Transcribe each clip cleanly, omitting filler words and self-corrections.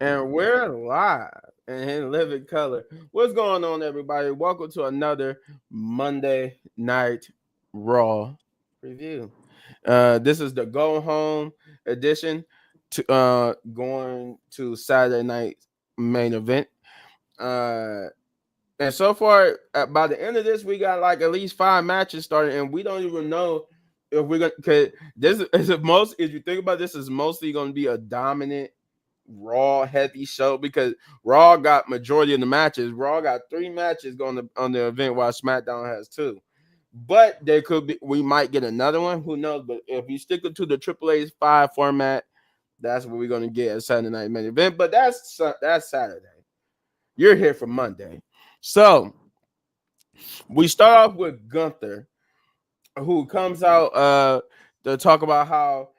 And we're live and in living color. What's going on, everybody? Welcome to another Monday Night Raw review. This is the go home edition to going to Saturday night main event. Uh, and so far, by the end of this, we got like at least 5 matches started, and we don't even know if we're gonna. Cause this is most. If you think about this, is mostly going to be a dominant Raw heavy show because Raw got majority of the matches. Raw got 3 matches going on the event while SmackDown has 2. But there could be we might get another one. Who knows? But if you stick to the Triple A's 5 format, that's what we're gonna get at Saturday night main event. But that's Saturday. You're here for Monday. So we start off with Gunther, who comes out to talk about how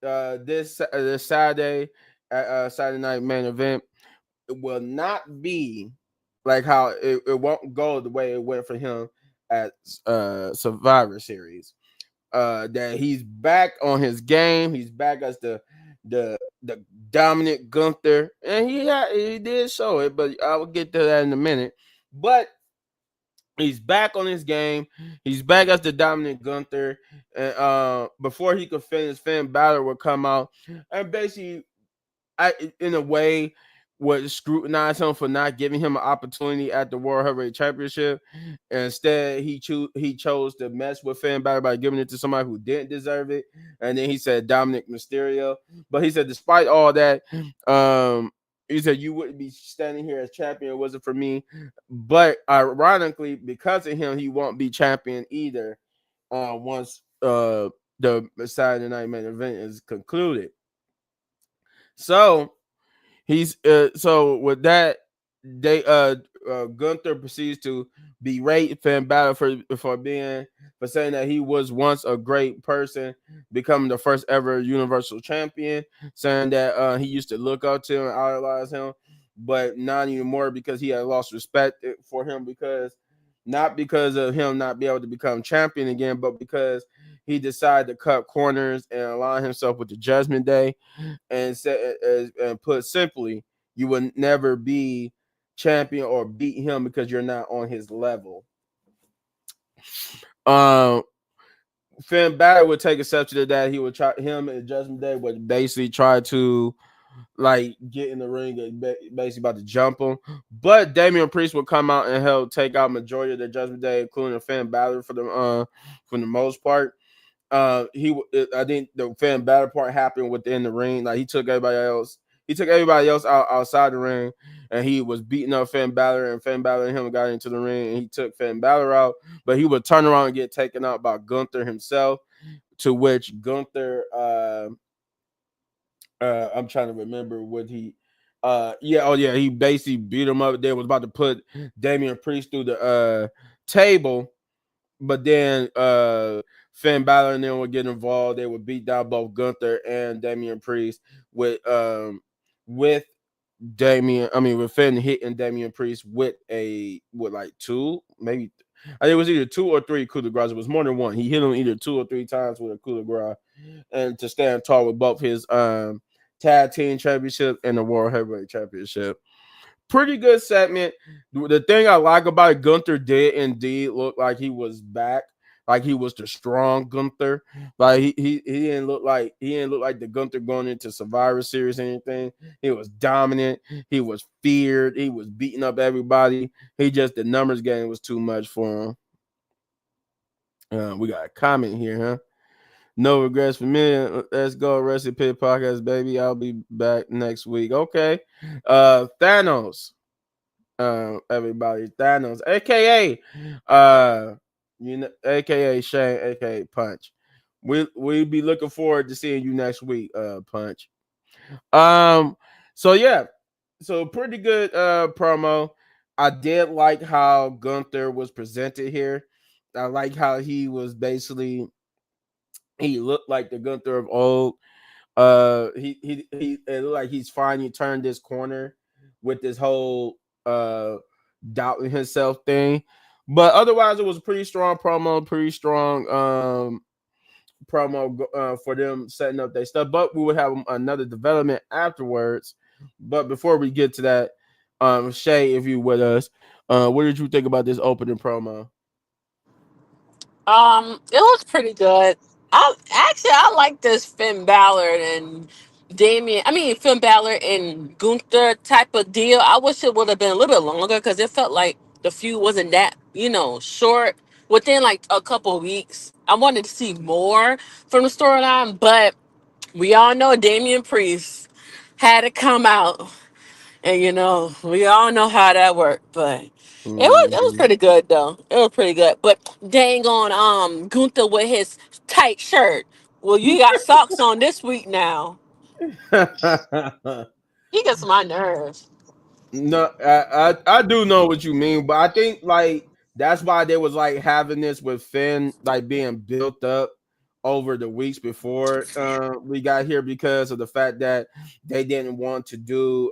this Saturday Saturday night main event it will not be like how it won't go the way it went for him at Survivor Series. That he's back on his game. He's back as the dominant Gunther, and he did show it, but I will get to that in a minute. But he's back on his game. He's back as the dominant Gunther. And before he could finish, Finn Balor would come out and basically in a way, would scrutinize him for not giving him an opportunity at the World Heavyweight Championship. Instead, he chose to mess with Finn Balor by giving it to somebody who didn't deserve it. And then he said Dominic Mysterio. But he said, despite all that, he said you wouldn't be standing here as champion was it for me. But ironically, because of him, he won't be champion either. Once the Saturday Night Main Event is concluded. So he's so with that, they Gunther proceeds to berate Finn Balor for saying that he was once a great person, becoming the first ever Universal Champion, saying that he used to look up to and idolize him, but not anymore because he had lost respect for him because not because of him not be able to become champion again, but because he decided to cut corners and align himself with the Judgment Day and said and put simply, you will never be champion or beat him because you're not on his level. Um, Finn Balor would take exception to that. He would try him and Judgment Day would basically try to like get in the ring and basically about to jump him. But Damian Priest would come out and help take out majority of the Judgment Day, including Finn Balor for the most part. I think the Finn Balor part happened within the ring. Like he took everybody else. He took everybody else outside the ring, and he was beating up Finn Balor, and Finn Balor and him got into the ring, and he took Finn Balor out. But he would turn around and get taken out by Gunther himself. To which Gunther, I'm trying to remember what he, he basically beat him up. They was about to put Damian Priest through the table, but then Finn Balor and them would get involved. They would beat down both Gunther and Damian Priest with with Finn hitting Damian Priest with like 2, maybe I think it was either 2 or 3 coup de grace. It was more than one. He hit him either 2 or 3 times with a coup de grace, and to stand tall with both his tag team championship and the World Heavyweight Championship. Pretty good segment. The thing I like about it, Gunther did indeed look like he was back, like he was the strong Gunther. Like he didn't look like the Gunther going into Survivor Series or anything. He was dominant. He was feared. He was beating up everybody. He just the numbers game was too much for him. We got a comment here, huh? No regrets for me. Let's go, Wrestling Pit Podcast, baby. I'll be back next week. Okay. Thanos. Everybody. Thanos, aka aka Shane, aka Punch. We'll be looking forward to seeing you next week, Punch. So yeah, so pretty good promo. I did like how Gunther was presented here. I like how he was basically he looked like the Gunther of old. He it looked like he's finally turned this corner with this whole doubting himself thing. But otherwise, it was a pretty strong promo, pretty strong promo for them setting up their stuff. But we would have another development afterwards But before we get to that, Shay, if you with us, what did you think about this opening promo? It was pretty good. I like this Finn Balor and Finn Balor and Gunther type of deal. I wish it would have been a little bit longer because it felt like the feud wasn't that short. Within like a couple of weeks, I wanted to see more from the storyline, but we all know Damian Priest had to come out, and we all know how that worked. But it was Mhm. pretty good though. It was pretty good. But dang on Gunther with his tight shirt. Well, you got socks on this week now. He gets my nerves. No, I do know what you mean, but I think like that's why they was like having this with Finn like being built up over the weeks before we got here because of the fact that they didn't want to do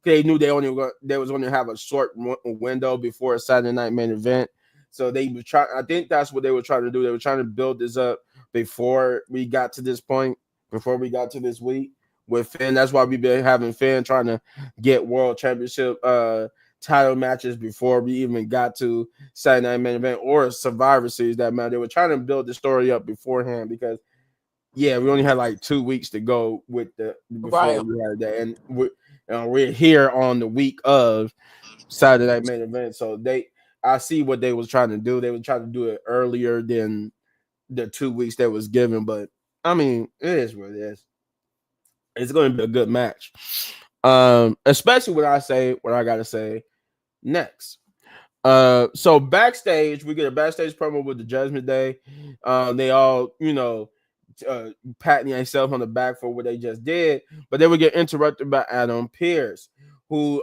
they knew they was only have a short window before a Saturday night main event. So they were trying, I think that's what they were trying to do. They were trying to build this up before we got to this point, before we got to this week with Finn. That's why we've been having Finn trying to get world championship title matches before we even got to Saturday Night Main Event or Survivor Series. That matter, they were trying to build the story up beforehand because yeah, we only had like 2 weeks to go with the before Right. we had that, and we're here on the week of Saturday Night Main Event. So I see what they was trying to do. They were trying to do it earlier than the 2 weeks that was given, but I mean, it is what it is. It's going to be a good match. Especially what I gotta say next. So backstage, we get a backstage promo with the Judgment Day. They all, patting themselves on the back for what they just did, but they would get interrupted by Adam Pearce, who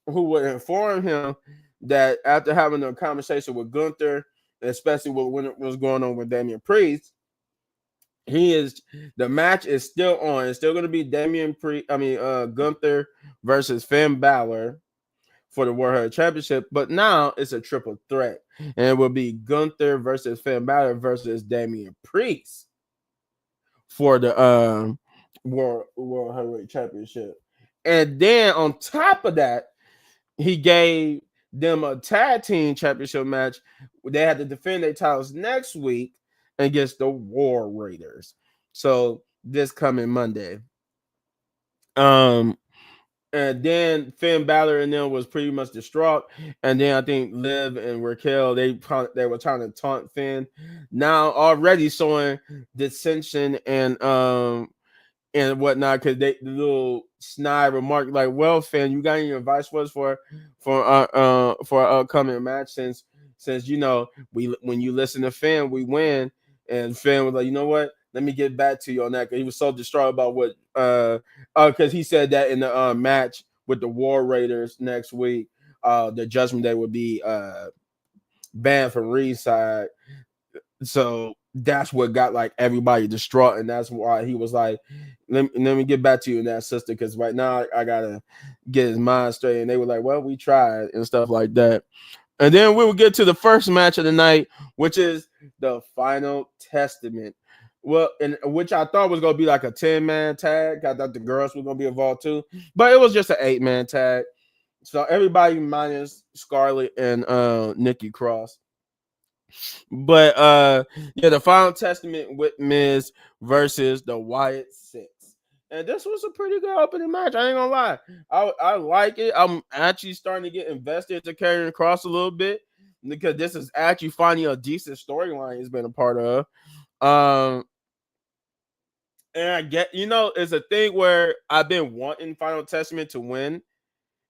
would inform him that after having a conversation with Gunther, especially with what was going on with Damian Priest, the match is still on. It's still going to be Gunther versus Finn Balor for the World Heavyweight Championship, but now it's a triple threat, and it will be Gunther versus Finn Balor versus Damian Priest for the World Heavyweight Championship. And then on top of that, he gave them a tag team championship match. They had to defend their titles next week against the War Raiders. So this coming Monday. Um, and then Finn Balor and them was pretty much distraught. And then I think Liv and Raquel they were trying to taunt Finn. Now already showing dissension and whatnot, because the little snide remark like, "Well, Finn, you got any advice for us for our upcoming match since we when you listen to Finn, we win." And Finn was like, "You know what? Let me get back to you on that." Because he was so distraught about what because he said that in the match with the War Raiders next week, the Judgment Day would be banned from ringside. So that's what got like everybody distraught, and that's why he was like, let me get back to you in that, sister, because right now I gotta get his mind straight." And they were like, "Well, we tried," and stuff like that. And then we will get to the first match of the night, which is the Final Testament. Well, and which I thought was gonna be like a 10-man tag. I thought the girls were gonna be involved too, but it was just an 8-man tag. So everybody minus Scarlett and Nikki Cross. But yeah, the Final Testament with Miz versus the Wyatt Six. And this was a pretty good opening match. I ain't gonna lie. I like it. I'm actually starting to get invested to Karrion Cross a little bit because this is actually finding a decent storyline he's been a part of. Um and I get, it's a thing where I've been wanting Final Testament to win,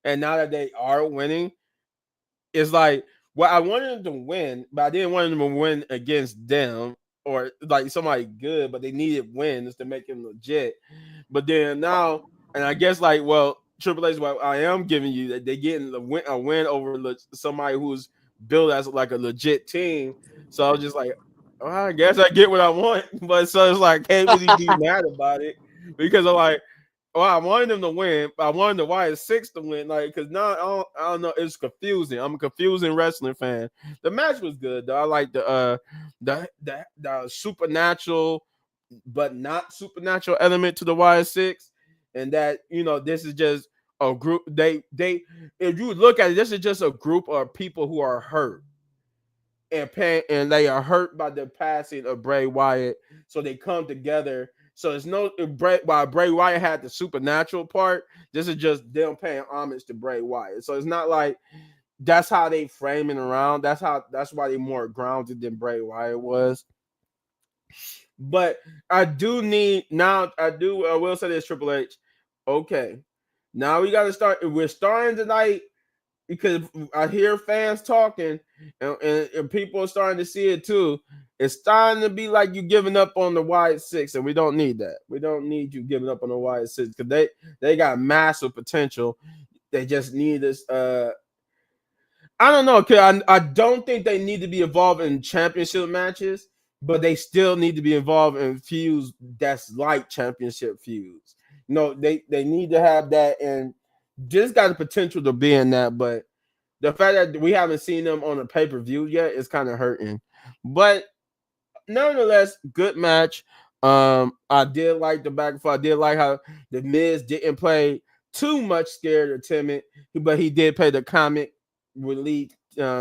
and now that they are winning, it's like, well, I wanted them to win, but I didn't want them to win against them or like somebody good, but they needed wins to make them legit. But then now, and I guess like, well, Triple H, what I am giving you that they getting a win over somebody who's built as like a legit team. So I was just like, well, I guess I get what I want, but so it's like, can't really be mad about it because I'm like, well, I wanted them to win, but I wanted the Wyatt Six to win. Like, because now I don't know. It's confusing. I'm a confusing wrestling fan. The match was good though. I like the supernatural, but not supernatural element to the Wyatt Six. and that this is just a group. They if you look at it, this is just a group of people who are hurt and pain, and they are hurt by the passing of Bray Wyatt. So they come together. So it's no while Bray Wyatt had the supernatural part, this is just them paying homage to Bray Wyatt. So it's not like that's how they framing around. That's why they more grounded than Bray Wyatt was. But I do need now. I will say this, Triple H. Okay, now we got to start. We're starting tonight because I hear fans talking, and people are starting to see it too. It's starting to be like you giving up on the Wyatt Six, and we don't need that. We don't need you giving up on the Wyatt Six because they got massive potential. They just need this. I don't know, cause I don't think they need to be involved in championship matches, but they still need to be involved in feuds that's like championship feuds. They need to have that, and just got the potential to be in that. But the fact that we haven't seen them on a pay per view yet is kind of hurting. But nonetheless, good match. I did like the back and forth. I did like how the Miz didn't play too much scared or timid, but he did play the comic relief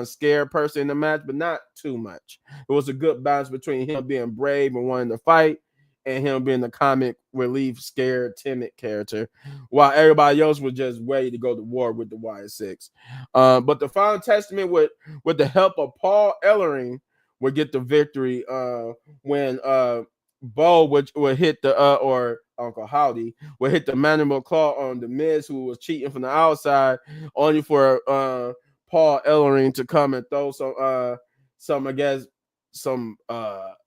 scared person in the match, but not too much. It was a good balance between him being brave and wanting to fight, and him being the comic relief scared timid character, while everybody else was just ready to go to war with the Wyatt Six. But the final testament with the help of Paul Ellering would get the victory when Bo would hit the or Uncle Howdy would hit the mandible claw on the Miz, who was cheating from the outside, only for Paul Ellering to come and throw some I guess some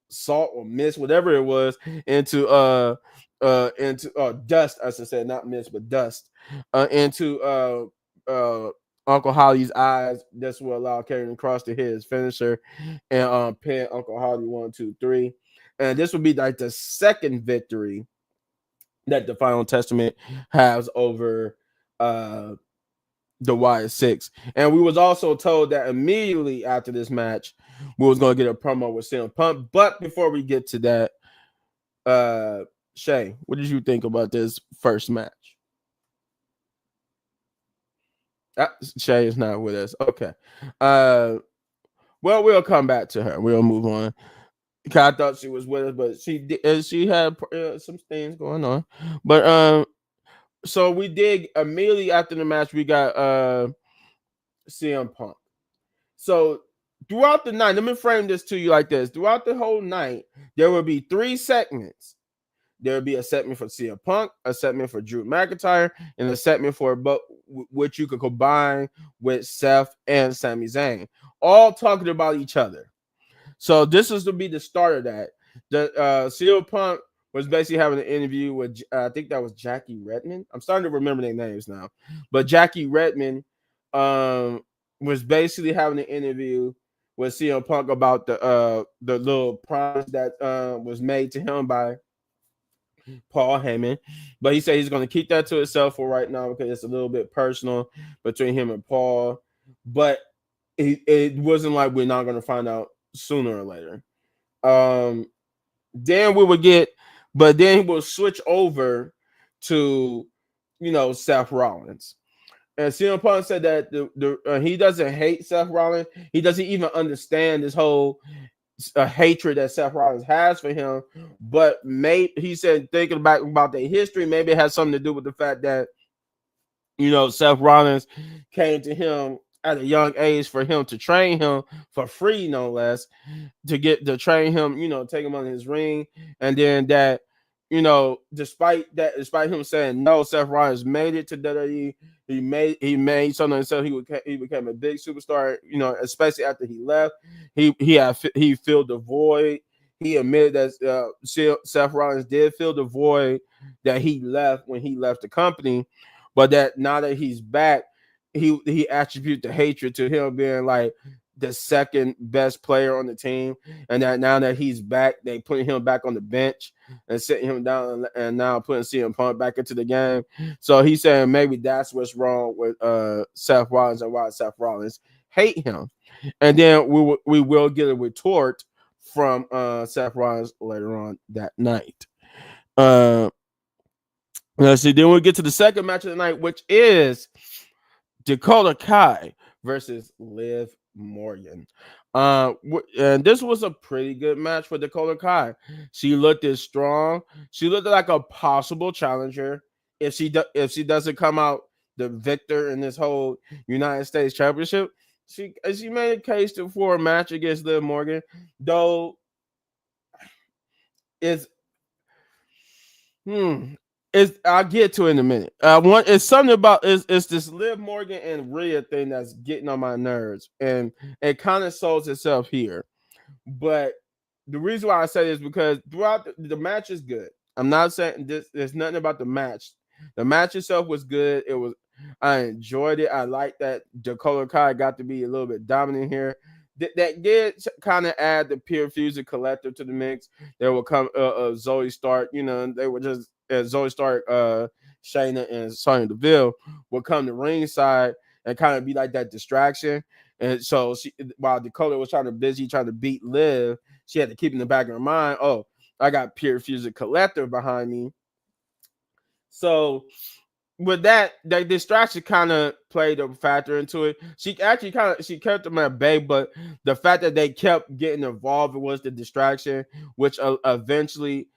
salt or mist, whatever it was, into dust, I should say, not mist but dust, into Uncle Holly's eyes. This will allow Karrion Kross to hit his finisher and pin Uncle Holly 1, 2, 3. And this would be like the second victory that the Final Testament has over the Wyatt Six. And we was also told that immediately after this match, we was going to get a promo with CM Punk. But before we get to that, Shay, what did you think about this first match? Shay is not with us. Okay. Well, we'll come back to her. We'll move on. I thought she was with us, but she had some things going on. But so we did immediately after the match, we got CM Punk. So throughout the night, let me frame this to you like this. Throughout the whole night, there will be 3 segments. There will be a segment for CM Punk, a segment for Drew McIntyre, and a segment for which you could combine with Seth and Sami Zayn, all talking about each other. So this is to be the start of that. The CM Punk was basically having an interview with I think that was Jackie Redmond. I'm starting to remember their names now, but Jackie Redmond was basically having an interview with CM Punk about the little promise that was made to him by Paul Heyman, but he said he's going to keep that to himself for right now because it's a little bit personal between him and Paul. But it wasn't like we're not going to find out sooner or later. Then we would get, but then he will switch over to, Seth Rollins. And CM Punk said that he doesn't hate Seth Rollins. He doesn't even understand this whole hatred that Seth Rollins has for him. But he said, thinking back about their history, maybe it has something to do with the fact that, Seth Rollins came to him at a young age for him to train him for free, no less, to train him, take him on his ring. And then that, despite him saying no, Seth Rollins made it to WWE. He made something himself. He became a big superstar. Especially after he left, he filled the void. He admitted that Seth Rollins did fill the void that he left when he left the company, but that now that he's back, he attribute the hatred to him being like the second best player on the team, and that now that he's back, they putting him back on the bench and sitting him down, and now putting CM Punk back into the game. So he's saying maybe that's what's wrong with Seth Rollins and why Seth Rollins hate him. And then we will get a retort from Seth Rollins later on that night. Let's see. Then we get to the second match of the night, which is Dakota Kai versus Liv Morgan. And this was a pretty good match for Dakota Kai. She looked as strong. She looked like a possible challenger if she doesn't come out the victor in this whole United States Championship. She made a case for a match against Liv Morgan, though it's Hmm. I'll get to it in a minute. It's something about it's this Liv Morgan and Rhea thing that's getting on my nerves, and it kind of shows itself here. But the reason why I say this is because throughout the match is good. I'm not saying this. There's nothing about the match. The match itself was good. I enjoyed it. I like that Dakota Kai got to be a little bit dominant here. That did kind of add the Pure Fusion Collective to the mix. There will come Zoe Stark. They were just Zoe Stark, Shayna, and Sonya Deville will come to ringside and kind of be like that distraction. And so while Dakota was trying to beat Liv, she had to keep in the back of her mind, oh, I got Pure Fusion Collective behind me. So with that distraction kind of played a factor into it. She actually she kept them at bay, but the fact that they kept getting involved was the distraction, which eventually,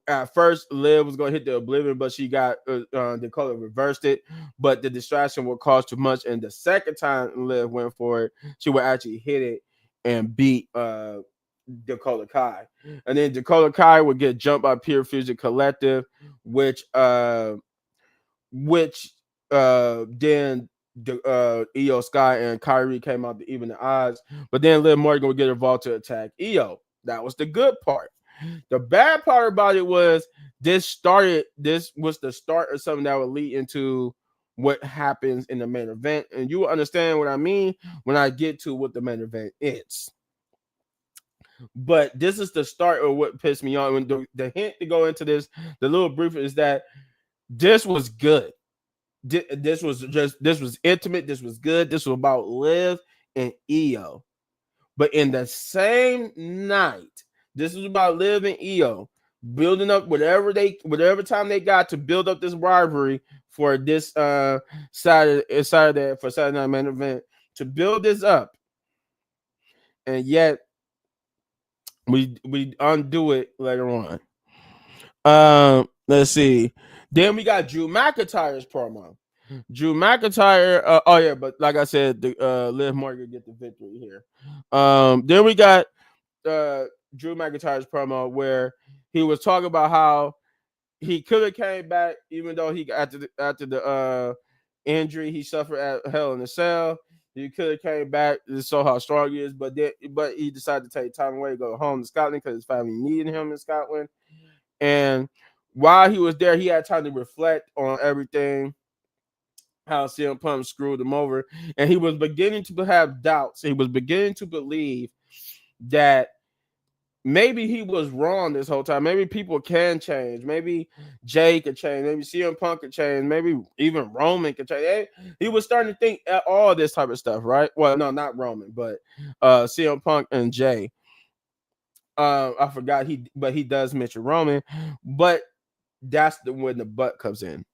at first, Liv was going to hit the Oblivion, but she got Dakota reversed it. But the distraction would cause too much, and the second time Liv went for it, she would actually hit it and beat Dakota Kai, and then Dakota Kai would get jumped by Pure Fusion Collective, which which then Io Sky and Kyrie came out to even the odds, but then Liv Morgan would get involved to attack Io. That was the good part. The bad part about it was this was the start of something that would lead into what happens in the main event, and you will understand what I mean when I get to what the main event is. But this is the start of what pissed me off. When the hint to go into this, the little brief is that this was good. This was intimate. This was good. This was about Liv and Io. But in the same night, this was about Liv and Io building up whatever time they got to build up this rivalry for this Saturday for Saturday Night Main Event, to build this up, and yet we undo it later on. Let's see. Then we got Drew McIntyre's promo. Drew McIntyre. Oh yeah, but like I said, Liv Morgan get the victory here. Then we got Drew McIntyre's promo where he was talking about how he could have came back, even though he after the injury he suffered at Hell in a Cell. He could have came back to show how strong he is, but he decided to take time away to go home to Scotland because his family needed him in Scotland. And while he was there, he had time to reflect on everything, how CM Punk screwed him over, and he was beginning to have doubts. He was beginning to believe that maybe he was wrong this whole time. Maybe people can change. Maybe Jay could change. Maybe CM Punk could change. Maybe even Roman could change. He was starting to think all this type of stuff, right? Well, no, not Roman, but CM Punk and Jay. I forgot but he does mention Roman, but that's when the butt comes in.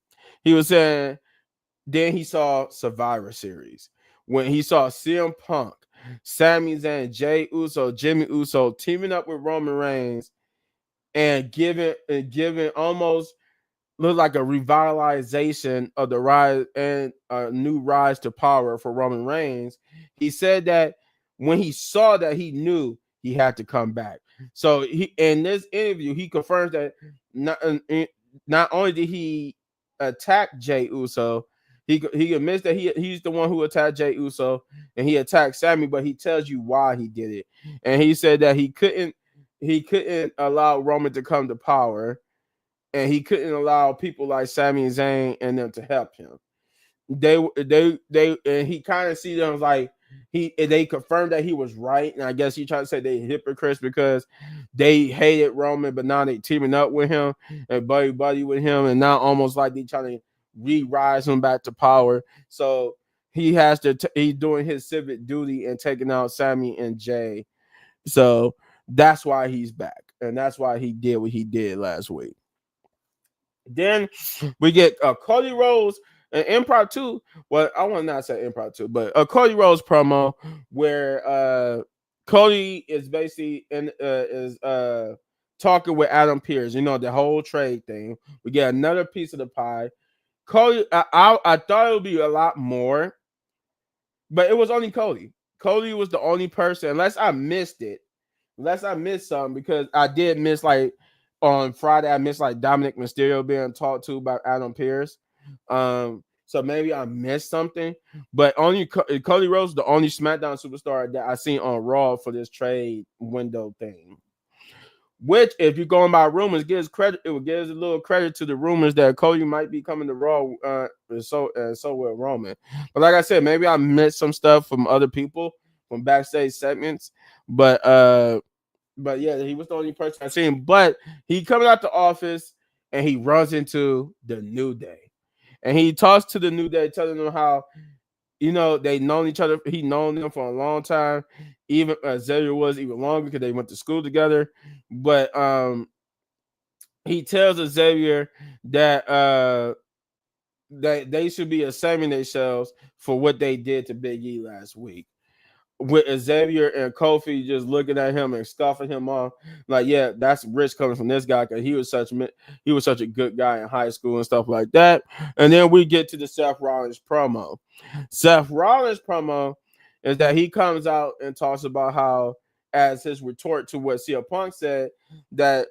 He was saying then he saw Survivor Series when he saw CM Punk, Sami Zayn, Jay Uso, Jimmy Uso teaming up with Roman Reigns and giving almost looked like a revitalization of the rise and a new rise to power for Roman Reigns. He said that when he saw that, he knew he had to come back. So he in this interview he confirms that not only did he attack Jay Uso, he admits that he's the one who attacked Jay Uso and he attacked Sammy, but he tells you why he did it. And he said that he couldn't allow Roman to come to power, and he couldn't allow people like Sami Zayn and them to help him. They and he kind of see them like they confirmed that he was right, and I guess he tried to say they hypocrites because they hated Roman, but now they teaming up with him and buddy with him, and now almost like they trying to re-rise him back to power. So he has to he's doing his civic duty and taking out Sammy and Jay. So that's why he's back, and that's why he did what he did last week. Then we get Cody Rhodes an impromptu. Well, I want to not say impromptu, but a Cody Rhodes promo where Cody is basically talking with Adam Pearce. You know, the whole trade thing. We get another piece of the pie. Cody, I thought it would be a lot more, but it was only Cody. Cody was the only person, unless I missed it, unless I missed something, because I did miss, like, on Friday, I missed like Dominic Mysterio being talked to by Adam Pearce. So maybe I missed something, but only Cody Rhodes, the only SmackDown superstar that I seen on Raw for this trade window thing. Which, if you're going by rumors, gives credit. It gives a little credit to the rumors that Cody might be coming to Raw. So will Roman. But like I said, maybe I missed some stuff from other people from backstage segments. But yeah, he was the only person I seen. But he coming out the office and he runs into the New Day, and he talks to the New Day, telling them how, they known each other. He known them for a long time. Even Xavier was even longer because they went to school together. But he tells Xavier that they should be ashamed themselves for what they did to Big E last week, with Xavier and Kofi just looking at him and scoffing him off, like, yeah, that's rich coming from this guy because he was such a good guy in high school and stuff like that. And then we get to the Seth Rollins promo. Seth Rollins promo is that he comes out and talks about how, as his retort to what CM Punk said, that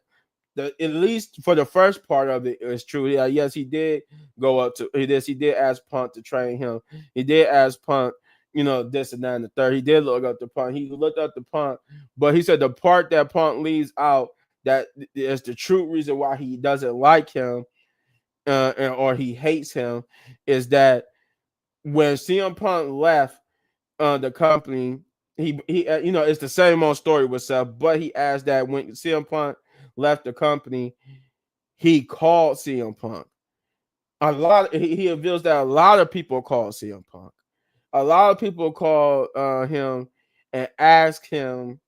at least for the first part of it is true. Yeah, yes, he did go up to he did ask Punk to train him. He did ask Punk, this and that and the third. He did look up the Punk. He looked up the Punk, but he said the part that Punk leaves out that is the true reason why he doesn't like him, or he hates him, is that when CM Punk left the company, he it's the same old story with Seth, but he asked that when CM Punk left the company, he called CM Punk. He reveals that a lot of people called CM Punk. A lot of people call him and ask him,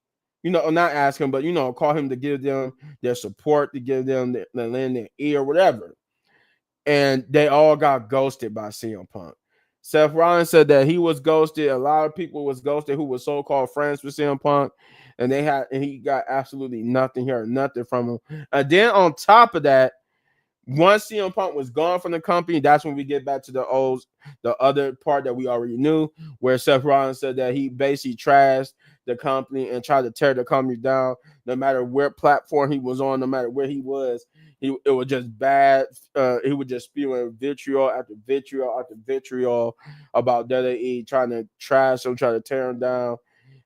not ask him, but call him to give them their support, to give them the lend their ear, whatever. And they all got ghosted by CM Punk. Seth Rollins said that he was ghosted. A lot of people was ghosted who were so-called friends with CM Punk, and he got absolutely nothing here, nothing from him. And then on top of that, once CM Punk was gone from the company, that's when we get back to the other part that we already knew, where Seth Rollins said that he basically trashed the company and tried to tear the company down. No matter where platform he was on, no matter where he was, it was just bad. He was just spewing vitriol after vitriol after vitriol about WWE, trying to trash him, trying to tear him down.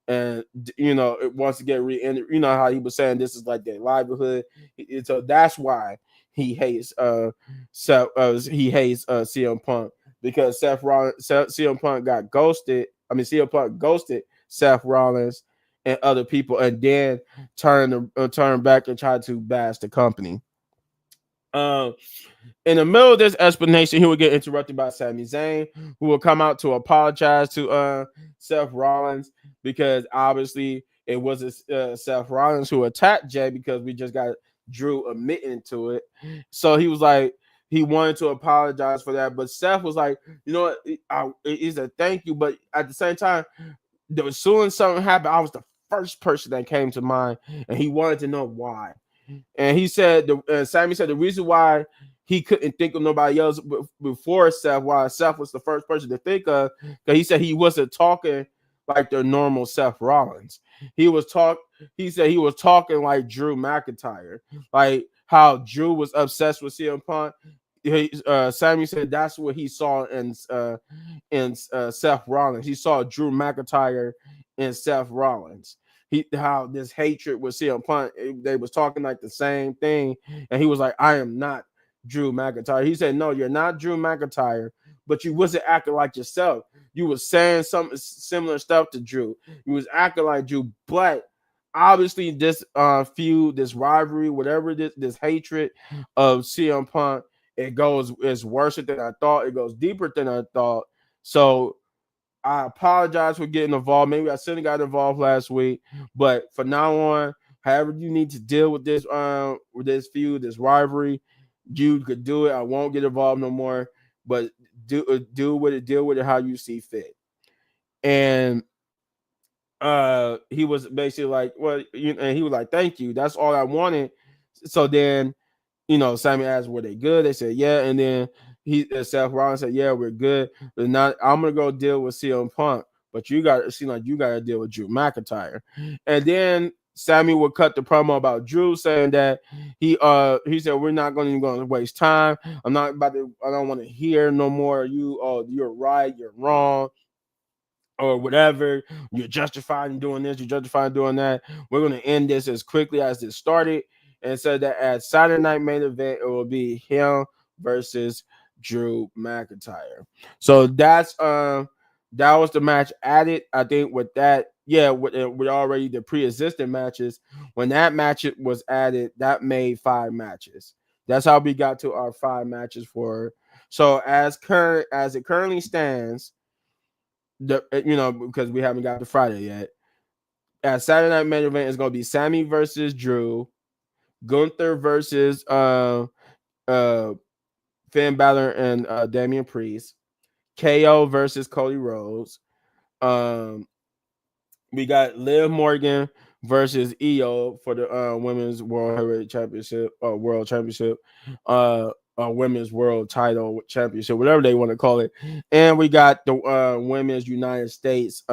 And it wants to get how he was saying this is like their livelihood. So that's why he hates CM Punk, because CM Punk got ghosted. I mean, CM Punk ghosted Seth Rollins and other people, and then turn back and try to bash the company. In the middle of this explanation, he would get interrupted by Sami Zayn, who will come out to apologize to Seth Rollins, because obviously it was Seth Rollins who attacked Jay, because we just got Drew admitting to it. So he was like, he wanted to apologize for that, but Seth was like, he said thank you, but at the same time, as soon as something happened, I was the first person that came to mind, and he wanted to know why. And he said, Sammy said the reason why he couldn't think of nobody else before Seth, why Seth was the first person to think of, because he said he wasn't talking like the normal Seth Rollins. He said he was talking like Drew McIntyre, like how Drew was obsessed with CM Punk. Sammy said that's what he saw in Seth Rollins. He saw Drew McIntyre in Seth Rollins. How this hatred with CM Punk, they was talking like the same thing, and he was like, I am not Drew McIntyre. He said, no, you're not Drew McIntyre, but you wasn't acting like yourself. You was saying some similar stuff to Drew. You was acting like Drew, but obviously this feud, this rivalry, whatever this hatred of CM Punk, it's worse than I thought. It goes deeper than I thought. So I apologize for getting involved. Maybe I shouldn't have got involved last week, but for now on, however you need to deal with this feud, this rivalry, You could do it. I won't get involved no more. But deal with it how you see fit. And he was basically like, well, and he was like, thank you. That's all I wanted. So then, Sammy asked, were they good? They said, yeah. And then Seth Rollins said, yeah, we're good. But not, I'm gonna go deal with CM Punk, but you got it seem like you got to deal with Drew McIntyre. And then Sammy would cut the promo about Drew, saying that he said we're not going to waste time. I don't want to hear no more. You're right, you're wrong, or whatever. You're justified in doing this, you're justified in doing that. We're going to end this as quickly as it started, and said that at Saturday Night Main Event, it will be him versus Drew McIntyre. So that was the match added. I think with that, yeah, with already the pre-existing matches, when that match was added, that made 5 matches. That's how we got to our 5 matches for. So as it currently stands, because we haven't got to Friday yet. At Saturday Night Main Event is going to be Sammy versus Drew, Gunther versus uh Finn Balor and Damian Priest, KO versus Cody Rhodes. Um, we got Liv Morgan versus EO for the women's world heavyweight championship, world championship, women's world title championship, whatever they want to call it. And we got the women's United States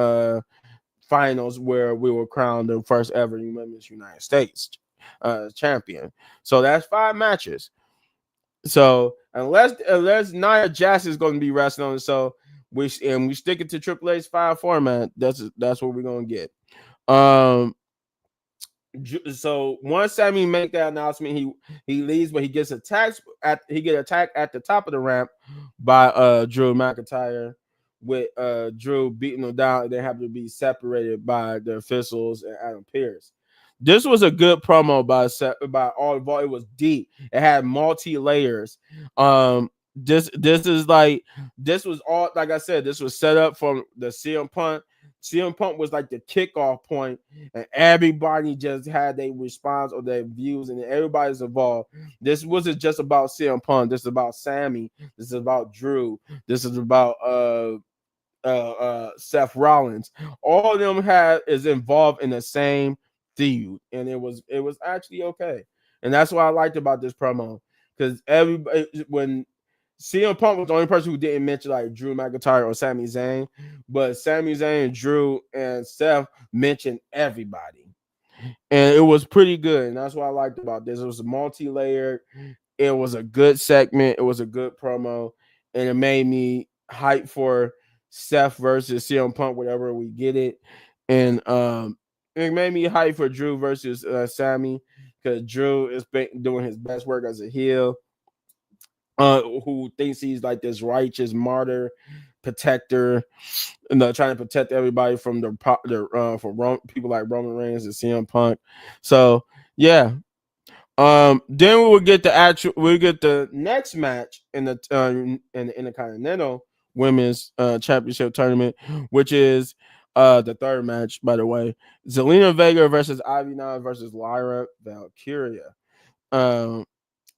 finals where we will crown the first ever women's United States champion. So that's 5 matches. So unless Nia Jax is going to be wrestling on the show, we stick it to Triple H's 5 format. That's what we're gonna get. Um, so once Sammy make that announcement, he leaves, but he get attacked at the top of the ramp by Drew McIntyre, with Drew beating him down. They have to be separated by the officials and Adam Pearce. This was a good promo by all involved. It was deep. It had multi layers. This was all, like I said, this was set up from the CM Punk. CM Punk was like the kickoff point, and everybody just had their response or their views, and everybody's involved. This wasn't just about CM Punk. This is about Sammy. This is about Drew. This is about Seth Rollins. All of them is involved in the same feud, and it was actually okay. And that's what I liked about this promo, because everybody, when CM Punk was the only person who didn't mention like Drew McIntyre or Sami Zayn, but Sami Zayn, Drew, and Seth mentioned everybody, and it was pretty good. And that's what I liked about this. It was multi-layered. It was a good segment. It was a good promo, and it made me hype for Seth versus CM Punk, whatever we get it. And it made me hype for Drew versus Sammy, because Drew is doing his best work as a heel, who thinks he's like this righteous martyr protector, trying to protect everybody from people like Roman Reigns and CM Punk. So yeah. Then we'll get the next match in the Intercontinental Women's Championship tournament, which is the third match, by the way. Zelina Vega versus Ivy Nile versus Lyra Valkyria. Um,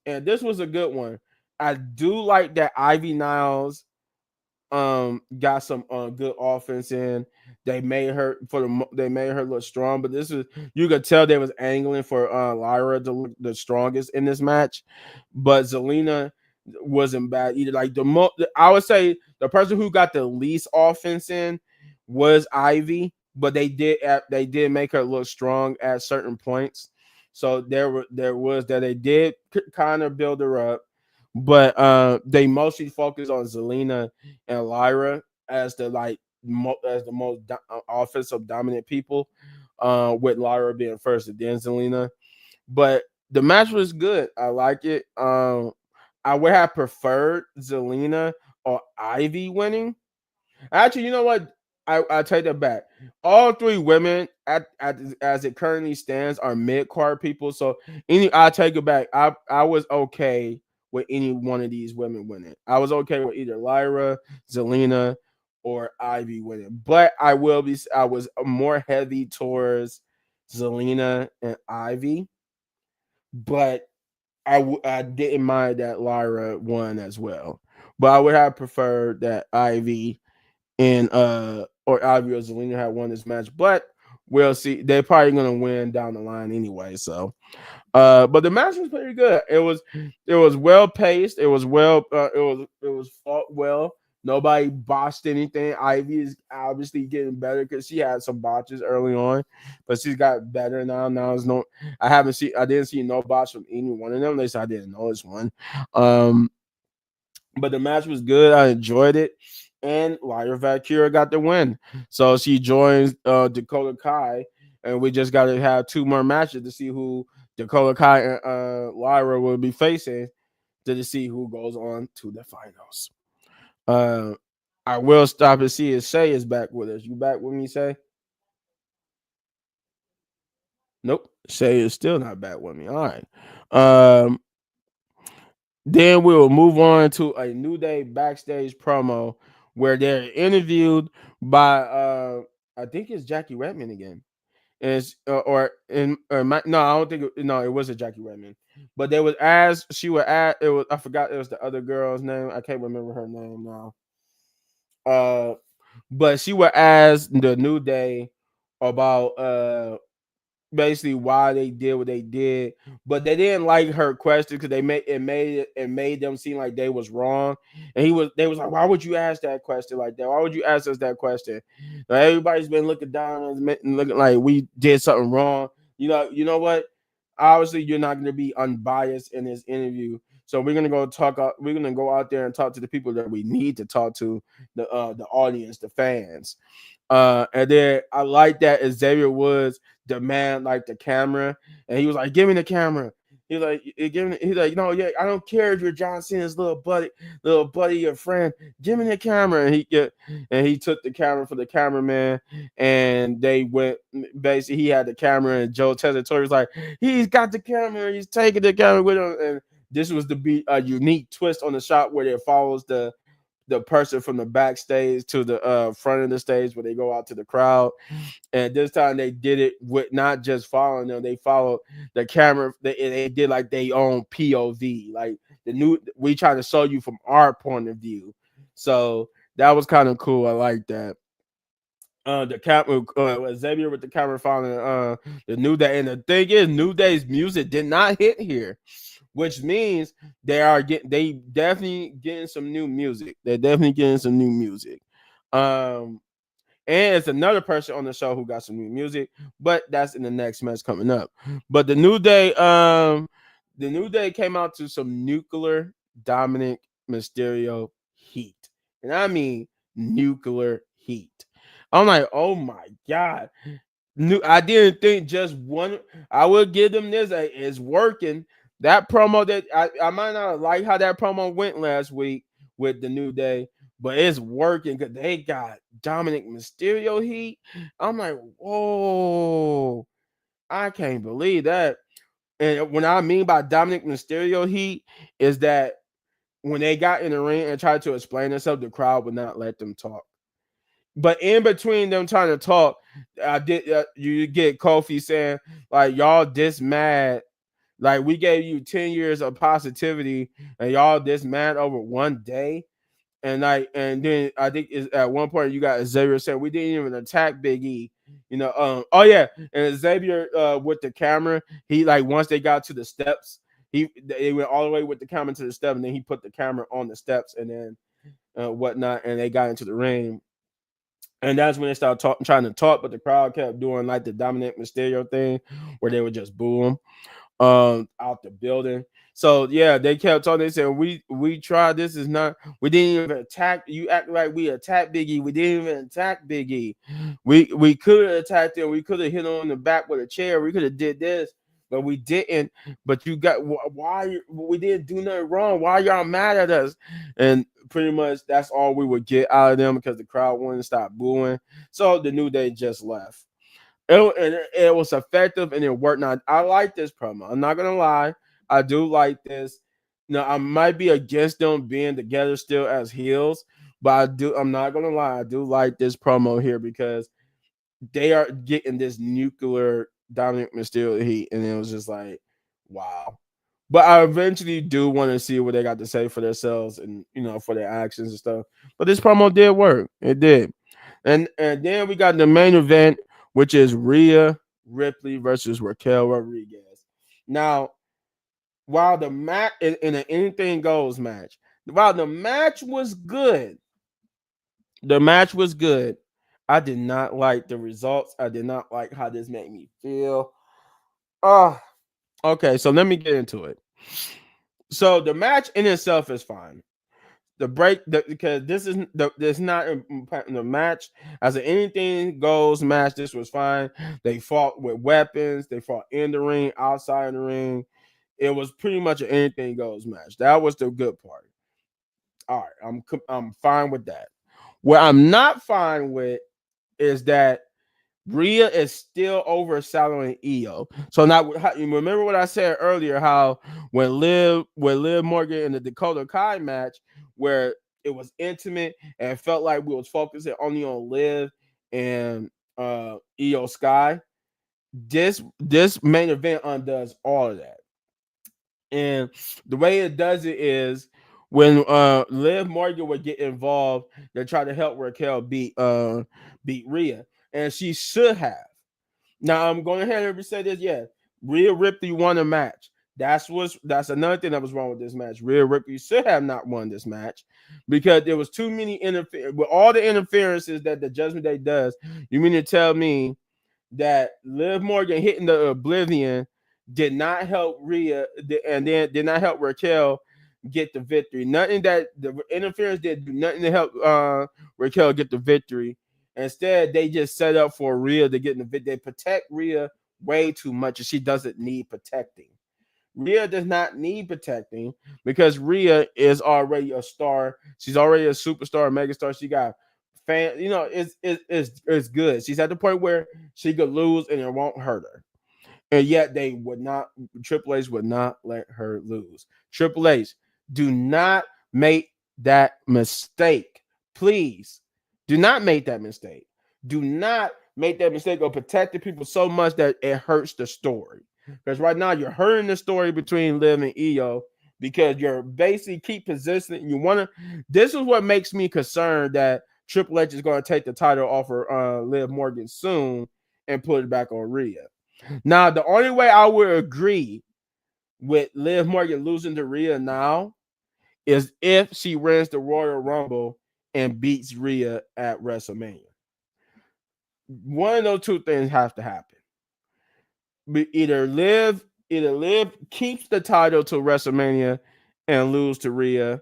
and this was a good one. I do like that Ivy Niles got some good offense in. They made her look strong, but this is, you could tell they was angling for Lyra to look the strongest in this match. But Zelina wasn't bad either. Like I would say the person who got the least offense in was Ivy, but they did make her look strong at certain points. So there was that they did kind of build her up, but they mostly focused on Zelina and Lyra as the most offensive dominant people, with Lyra being first and then Zelina. But the match was good. I like it. I would have preferred Zelina or Ivy winning. Actually, you know what? I take that back. All 3 women as it currently stands are mid card people. So I take it back. I was okay with any one of these women winning. I was okay with either Lyra, Zelina, or Ivy winning. But I was more heavy towards Zelina and Ivy. But I didn't mind that Lyra won as well, but I would have preferred that Ivy and or Ivy or Zelina had won this match. But we'll see. They're probably gonna win down the line anyway. So but the match was pretty good. It was well paced. It was fought well. Nobody botched anything. Ivy is obviously getting better because she had some botches early on, but she's got better now. Now there's no, I didn't see no botch from any one of them. At least I didn't notice one. Um, but the match was good. I enjoyed it, and Lyra Valkyria got the win. So she joins Dakota Kai, and we just got to have two more matches to see who Dakota Kai and Lyra will be facing to see who goes on to the finals. Uh, I will stop and see if Shay is back with us. You back with me, Shay? Nope. Shay is still not back with me. All right. Um, Then we will move on to a New Day backstage promo where they're interviewed by I think it's Jackie Redmond again. And it's, or in or my, no, I don't think no, it wasn't Jackie Redmond. But they was asked, she was at it was I forgot it was the other girl's name. I can't remember her name now. Uh but she would ask the New Day about basically why they did what they did, but they didn't like her question because they made them seem like they was wrong, and they was like, why would you ask that question like that? Why would you ask us that question? Like, everybody's been looking down on us and looking like we did something wrong. You know what? Obviously, you're not going to be unbiased in this interview. So we're gonna go talk. We're gonna go out there and talk to the people that we need to talk to, the audience, the fans. And then I like that Xavier Woods demand like the camera, and he was like, "Give me the camera." He's like, "No, yeah, I don't care if you're John Cena's little buddy, your friend. Give me the camera." And he took the camera for the cameraman, and they went. Basically, he had the camera, and Joe Tessitore was like, "He's got the camera. He's taking the camera with him." And this was to be a unique twist on the shot where it follows the person from the backstage to the front of the stage where they go out to the crowd. And this time they did it with not just following them, they followed the camera. They did like their own POV, like we try to show you from our point of view. So that was kind of cool. I like that. The camera Xavier with the camera following the New Day, and the thing is, New Day's music did not hit here, which means they definitely getting some new music. They're definitely getting some new music. Um, and it's another person on the show who got some new music, but that's in the next match coming up. But the New Day came out to some nuclear Dominic Mysterio heat, and I mean nuclear heat. I'm like, oh my god, I didn't think just one. I will give them this. It's working. That promo that I might not like how that promo went last week with the New Day, but it's working because they got Dominic Mysterio heat. I'm like, whoa, I can't believe that. And what I mean by Dominic Mysterio heat is that when they got in the ring and tried to explain themselves, the crowd would not let them talk. But in between them trying to talk, I did. You get Kofi saying like, "Y'all this mad? Like we gave you 10 years of positivity, and y'all this mad over one day." And then I think at one point you got Xavier saying we didn't even attack Big E. Oh yeah, and Xavier with the camera, he like once they got to the steps, they went all the way with the camera to the step, and then he put the camera on the steps, and then whatnot, and they got into the ring. And that's when they started trying to talk, but the crowd kept doing like the Dominic Mysterio thing, where they would just boo him out the building. So yeah, they kept talking. They said we tried. This is not. We didn't even attack. You act like we attacked Biggie. We didn't even attack Biggie. We could have attacked him. We could have hit him in the back with a chair. We could have did this, but we didn't. But you got why we didn't do nothing wrong. Why y'all mad at us? And pretty much that's all we would get out of them because the crowd wouldn't stop booing. So the New Day just left. It was effective and it worked. Now I like this promo. I'm not gonna lie, I do like this. Now I might be against them being together still as heels, but I'm not gonna lie, I do like this promo here because they are getting this nuclear Dominic Mysterio heat, and it was just like, wow. But I eventually do want to see what they got to say for themselves and for their actions and stuff. But this promo did work. It did. And then we got the main event, which is Rhea Ripley versus Raquel Rodriguez. Now, while the match in an anything goes match, while the match was good. I did not like the results. I did not like how this made me feel. Oh, okay. So let me get into it. So the match in itself is fine. Because this not impacting the match as an anything goes match. This was fine. They fought with weapons. They fought in the ring, outside the ring. It was pretty much an anything goes match. That was the good part. All right, I'm fine with that. What I'm not fine with is that Rhea is still overshadowing Io. So now, you remember what I said earlier? How when Liv Morgan in the Dakota Kai match, where it was intimate and felt like we was focusing only on Liv and Io Sky. This main event undoes all of that. And the way it does it is when Liv Morgan would get involved, they try to help Raquel beat Rhea. And she should have. Now I'm going ahead and say this. Yeah, Rhea Ripley won a match. That's another thing that was wrong with this match. Rhea Ripley should have not won this match because there was too many with all the interferences that the Judgment Day does. You mean to tell me that Liv Morgan hitting the Oblivion did not help Rhea and then did not help Raquel get the victory? Nothing that the interference did do nothing to help Raquel get the victory. Instead, they just set up for Rhea to get in the victory. They protect Rhea way too much, and she doesn't need protecting. Rhea does not need protecting because Rhea is already a star. She's already a superstar, megastar. She got fan, it's good. She's at the point where she could lose and it won't hurt her. And yet they would not, Triple H would not let her lose. Triple H, do not make that mistake. Please do not make that mistake. Do not make that mistake of protecting people so much that it hurts the story. Because right now you're hurting the story between Liv and Io because you're basically keep positioning. You want to. This is what makes me concerned that Triple H is going to take the title off of Liv Morgan soon and put it back on Rhea. Now, the only way I would agree with Liv Morgan losing to Rhea now is if she wins the Royal Rumble and beats Rhea at WrestleMania. One of those two things have to happen. Either Liv keeps the title to WrestleMania and lose to Rhea,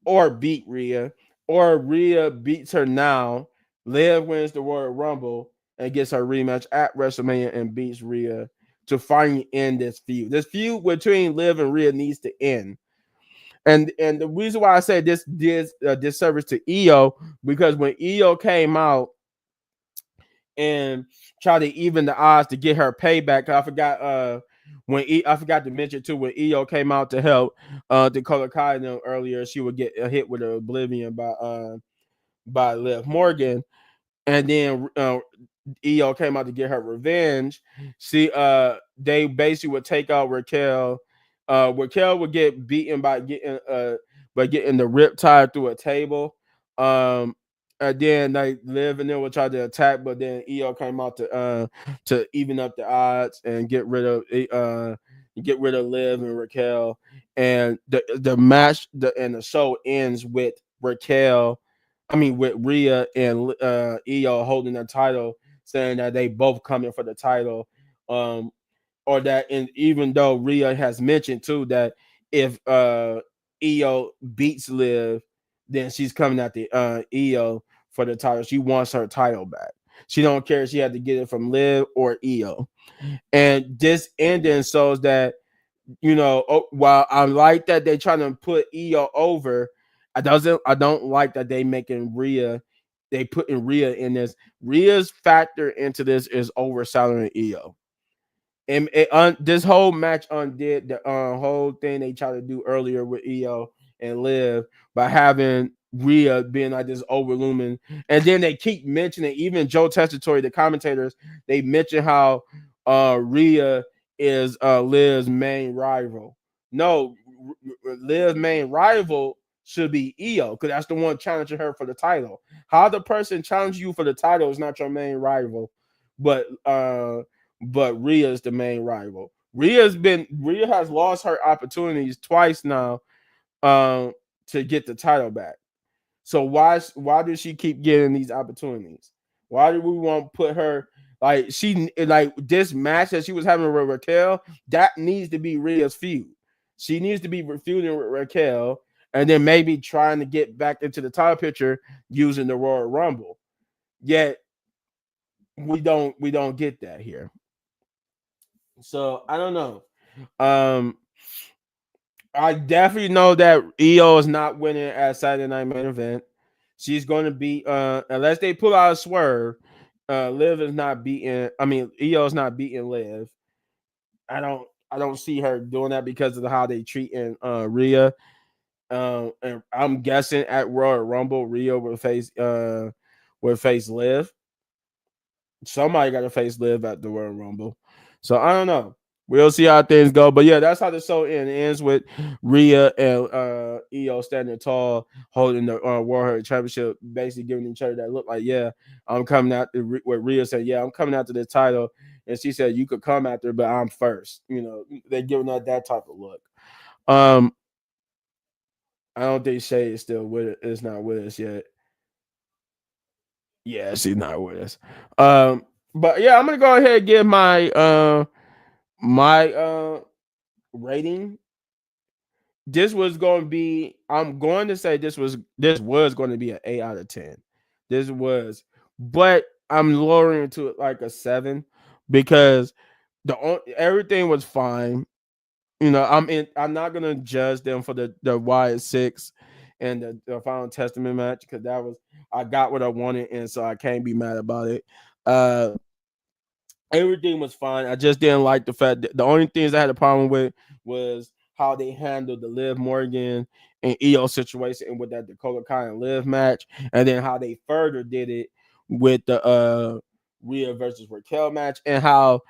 or beat Rhea, or Rhea beats her now. Liv wins the Royal Rumble and gets her rematch at WrestleMania and beats Rhea to finally end this feud. This feud between Liv and Rhea needs to end. And the reason why I say this disservice to Io because when Io came out and tried to even the odds to get her payback, I forgot I forgot to mention too when Io came out to help Dakota Kai earlier, she would get a hit with an Oblivion by Liv Morgan, and then Io came out to get her revenge. They basically would take out Raquel. Raquel would get beaten by getting the rip tied through a table. And then they Liv and then would try to attack, but then Io came out to even up the odds and get rid of Liv and Raquel. And the match and the show ends with with Rhea and Io holding the title, saying that they both coming for the title. Or that, and even though Rhea has mentioned too that if Io beats Liv, then she's coming at the Io for the title. She wants her title back. She don't care if she had to get it from Liv or Io. And this ending shows that while I like that they trying to put Io over, I don't like that they making Rhea. They putting Rhea in this. Rhea's factor into this is overshadowing Io. And this whole match undid the whole thing they tried to do earlier with Io and Liv by having Rhea being like this overlooming. And then they keep mentioning, even Joe Tessitore, the commentators, they mention how Rhea is Liv's main rival. No, Liv's main rival should be Io because that's the one challenging her for the title. How the person challenge you for the title is not your main rival, but Rhea is the main rival. Rhea has lost her opportunities twice now um to get the title back. So why does she keep getting these opportunities? Why do we want to put her like this match that she was having with Raquel? That needs to be Rhea's feud. She needs to be feuding with Raquel, and then maybe trying to get back into the title picture using the Royal Rumble. Yet we don't get that here. So I don't know. Um, I definitely know that EO is not winning at Saturday Night Main Event. She's going to be unless they pull out a swerve. Liv is not beating. I mean, EO is not beating Liv. I don't see her doing that because of how they treating Rhea. And I'm guessing at Royal Rumble, Rhea will face Liv. Somebody got to face Liv at the Royal Rumble. So I don't know. We'll see how things go. But yeah, that's how the show ends with Rhea and EO standing tall, holding the World Heavyweight Championship, basically giving each other that look like, yeah, I'm coming out. Where Rhea said, yeah, I'm coming after this title. And she said, you could come after, but I'm first. They're giving her that type of look. Um, I don't think Shay is still with it. Is not with us yet. Yeah, she's not with us. But yeah, I'm gonna go ahead and give my rating. This was going to be. I'm going to say this was going to be an 8 out of 10. This was, but I'm lowering it to like a 7 because everything was fine. I'm not gonna judge them for the Wyatt 6 and the Final Testament match because that was I got what I wanted and so I can't be mad about it. Uh, Everything was fine. I just didn't like the fact that the only things I had a problem with was how they handled the Liv Morgan and EO situation and with that Dakota Kai and Liv match, and then how they further did it with the Rhea versus Raquel match, and how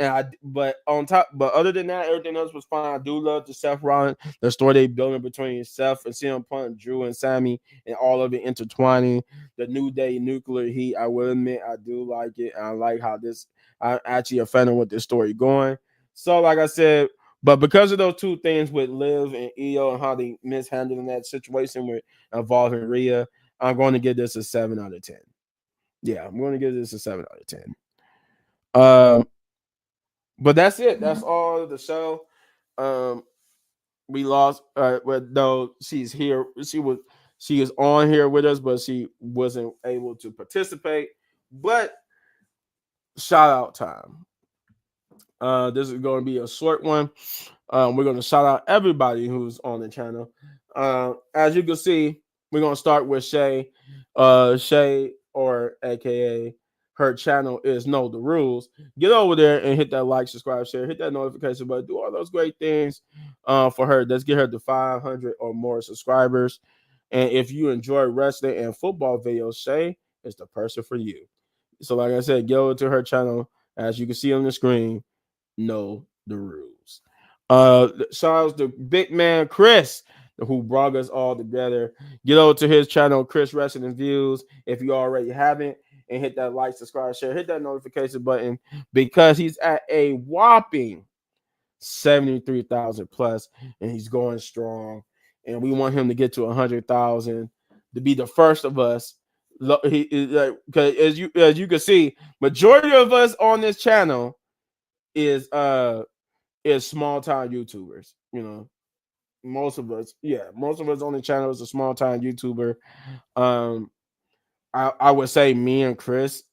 and I but on top but other than that, everything else was fine. I do love the Seth Rollins, the story they building between Seth and CM Punk, Drew and Sammy, and all of it intertwining. The New Day Nuclear Heat, I will admit I do like it. I like how this I'm actually a fan of what this story going. So, like I said, but because of those two things with Liv and EO and how they mishandling that situation with involving Rhea, I'm going to give this a 7 out of 10. Yeah, I'm going to give this a 7 out of 10. Um, but that's it. That's all of the show. Um, we lost. Though she's here, she is on here with us, but she wasn't able to participate. But shout out time. This is going to be a short one. We're going to shout out everybody who's on the channel. As you can see, we're going to start with Shay. Shay, or AKA her channel is Know the Rules. Get over there and hit that like, subscribe, share, hit that notification button, do all those great things for her. Let's get her to 500 or more subscribers. And if you enjoy wrestling and football videos, Shay is the person for you. So, like I said, go to her channel. As you can see on the screen, Know the Rules. Shout out to big man Khris, who brought us all together. Get over to his channel, Khris Wrestling and Views, if you already haven't, and hit that like, subscribe, share, hit that notification button because he's at a whopping 73,000 plus, and he's going strong. And we want him to get to 100,000 to be the first of us. Because as you can see, majority of us on this channel is small time YouTubers. Most of us on the channel is a small time YouTuber. Um, I would say me and Khris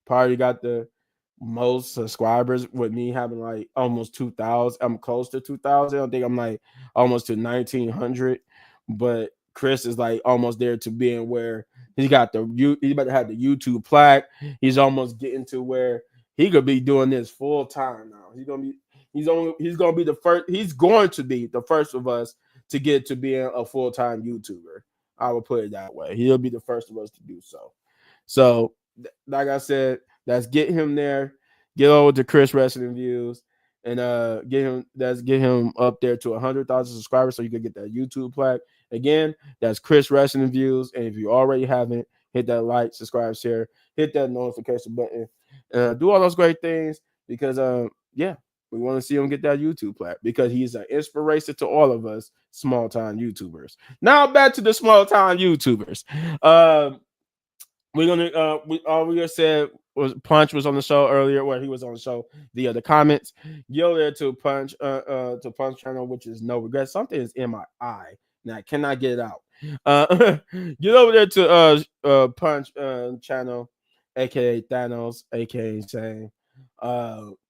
probably got the most subscribers with me having like almost 2,000. I'm close to 2,000. I think I'm like almost to 1,900. But Khris is like almost there to being where he's about to have the YouTube plaque. He's almost getting to where he could be doing this full time now. He's gonna be the first. He's going to be the first of us to get to being a full time YouTuber. I would put it that way. He'll be the first of us to do so. So, like I said, let's get him there. Get over to Khris Wrestling Views and get him up there to 100,000 subscribers so you can get that YouTube plaque. Again, that's Khris Wrestling Views, and if you already haven't, hit that like, subscribe, share, hit that notification button, do all those great things because yeah, we want to see him get that YouTube plaque because he's an inspiration to all of us small time YouTubers. Now back to the small time YouTubers. We're gonna all we just said was Punch was on the show earlier, where he was on the show. The comments, go there to Punch channel, which is no regret. Something is in my eye now, I cannot get it out. Get over there to Punch channel, aka Thanos, aka Shane.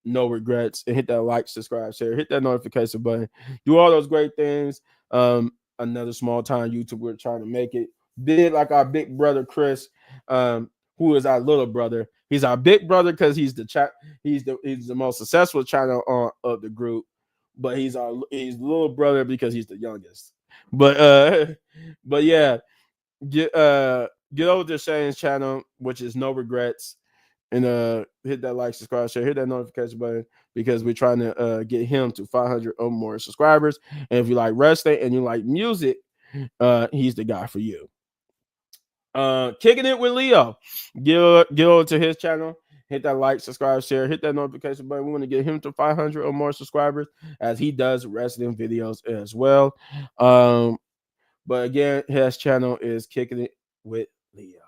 No regrets, and hit that like, subscribe, share, hit that notification button, do all those great things. Another small time YouTuber trying to make it big like our big brother Khris, who is our little brother. He's our big brother because he's the most successful channel of the group, but he's little brother because he's the youngest. But but yeah, get over to Shane's channel, which is No Regrets, and hit that like, subscribe, share, hit that notification button because we're trying to get him to 500 or more subscribers. And if you like wrestling and you like music, he's the guy for you. Kicking it with Leo. Get over to his channel. Hit that like, subscribe, share, hit that notification button. We want to get him to 500 or more subscribers as he does wrestling videos as well. But again, his channel is Kicking It with Leo.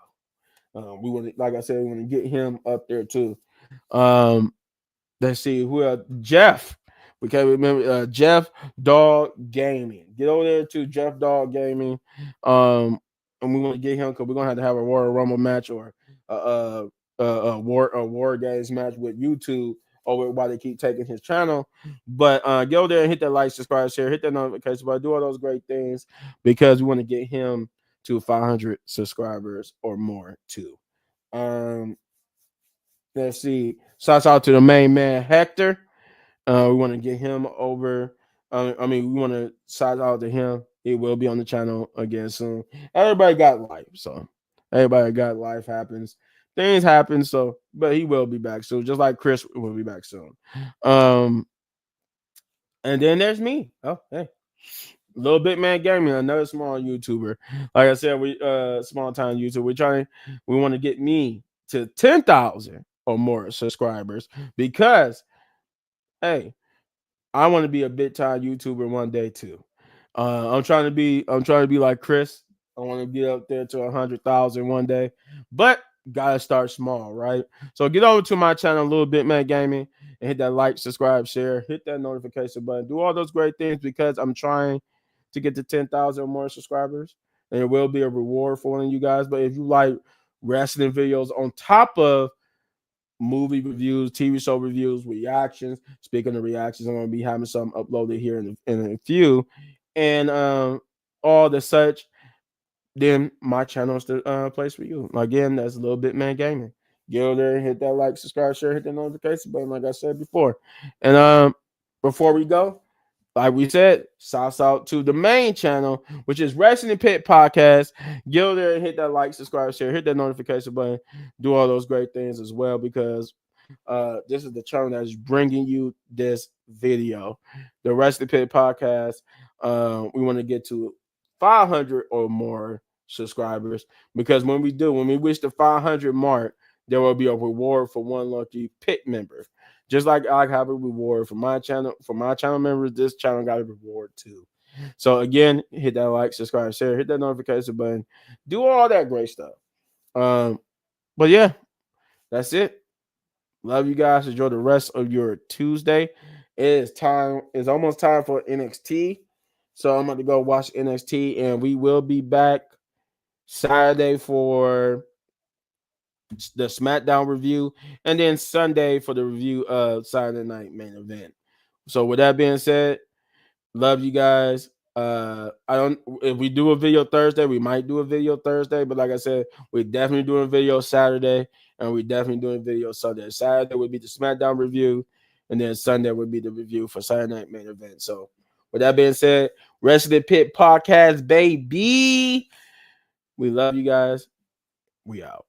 We want to, like I said, we want to get him up there too. Let's see who else. Jeff. We can't remember Jeff Dog Gaming. Get over there to Jeff Dog Gaming. And we want to get him because we're gonna have a Royal Rumble match or a War Games match with YouTube over why they keep taking his channel. But go there and hit that like, subscribe, share, hit that notification, but do all those great things because we want to get him to 500 subscribers or more too. Let's see. Shouts out to the main man Hector. We want to get him over. We want to shout out to him. He will be on the channel again soon. Everybody got life, so everybody got life happens. Things happen, so but he will be back soon, just like Khris will be back soon. And then there's me. Oh, hey. Little Big Man Gaming, another small YouTuber. Like I said, we small time YouTuber. We want to get me to 10,000 or more subscribers because hey, I want to be a big time YouTuber one day too. I'm trying to be like Khris. I want to get up there to 100,000 one day, but gotta start small, right? So get over to my channel, Little Bit Man Gaming, and hit that like, subscribe, share, hit that notification button, do all those great things because I'm trying to get to 10,000 or more subscribers, and it will be a reward for one of you guys. But if you like wrestling videos on top of movie reviews, TV show reviews, reactions. Speaking of reactions, I'm going to be having some uploaded here in a few, and all the such. Then my channel is the place for you. Again, that's a Little Bit Man Gaming. Get over there, hit that like, subscribe, share, hit that notification button, like I said before. And before we go, like we said, shouts out to the main channel, which is Wrestling Pit Podcast. Go there and hit that like, subscribe, share, hit that notification button, do all those great things as well because this is the channel that is bringing you this video. The Wrestling Pit Podcast. We want to get to 500 or more subscribers because when we reach the 500 mark, there will be a reward for one lucky pit member. Just like I have a reward for my channel members, this channel got a reward too. So again, hit that like, subscribe, share, hit that notification button, do all that great stuff. But yeah, that's it. Love you guys. Enjoy the rest of your Tuesday. It's almost time for NXT. So I'm going to go watch NXT, and we will be back Saturday for the SmackDown review, and then Sunday for the review of Saturday Night Main Event. So with that being said, love you guys. If we do a video Thursday, we might do a video Thursday, but like I said, we're definitely doing a video Saturday, and we're definitely doing a video Sunday. Saturday would be the SmackDown review, and then Sunday would be the review for Saturday Night Main Event. So with that being said, Wrestling Pit Podcast, baby. We love you guys. We out.